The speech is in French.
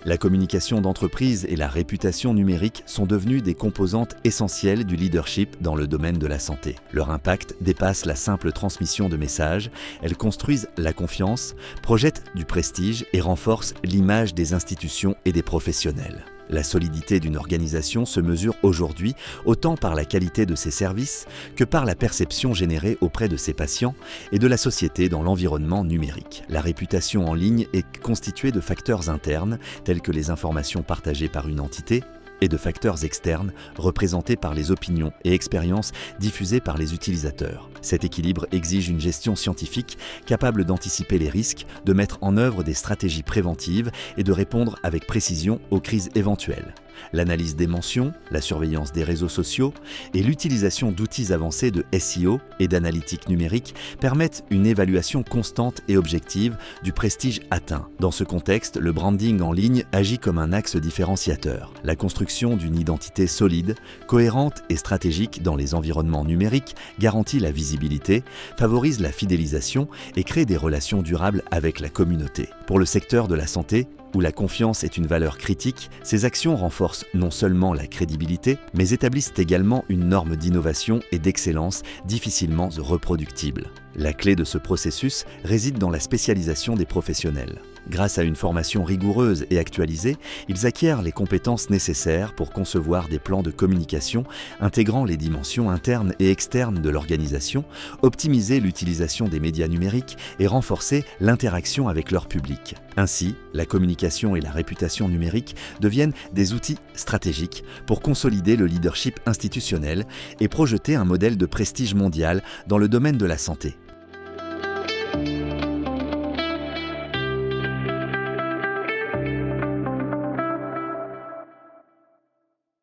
La communication d'entreprise et la réputation numérique sont devenues des composantes essentielles du leadership dans le domaine de la santé. Leur impact dépasse la simple transmission de messages, elles construisent la confiance, projettent du prestige et renforcent l'image des institutions et des professionnels. La solidité d'une organisation se mesure aujourd'hui autant par la qualité de ses services que par la perception générée auprès de ses patients et de la société dans l'environnement numérique. La réputation en ligne est constituée de facteurs internes tels que les informations partagées par une entité et de facteurs externes représentés par les opinions et expériences diffusées par les utilisateurs. Cet équilibre exige une gestion scientifique capable d'anticiper les risques, de mettre en œuvre des stratégies préventives et de répondre avec précision aux crises éventuelles. L'analyse des mentions, la surveillance des réseaux sociaux et l'utilisation d'outils avancés de SEO et d'analytique numérique permettent une évaluation constante et objective du prestige atteint. Dans ce contexte, le branding en ligne agit comme un axe différenciateur. La construction d'une identité solide, cohérente et stratégique dans les environnements numériques garantit la visibilité, favorise la fidélisation et crée des relations durables avec la communauté. Pour le secteur de la santé, où la confiance est une valeur critique, ces actions renforcent non seulement la crédibilité, mais établissent également une norme d'innovation et d'excellence difficilement reproductible. La clé de ce processus réside dans la spécialisation des professionnels. Grâce à une formation rigoureuse et actualisée, ils acquièrent les compétences nécessaires pour concevoir des plans de communication intégrant les dimensions internes et externes de l'organisation, optimiser l'utilisation des médias numériques et renforcer l'interaction avec leur public. Ainsi, la communication et la réputation numérique deviennent des outils stratégiques pour consolider le leadership institutionnel et projeter un modèle de prestige mondial dans le domaine de la santé.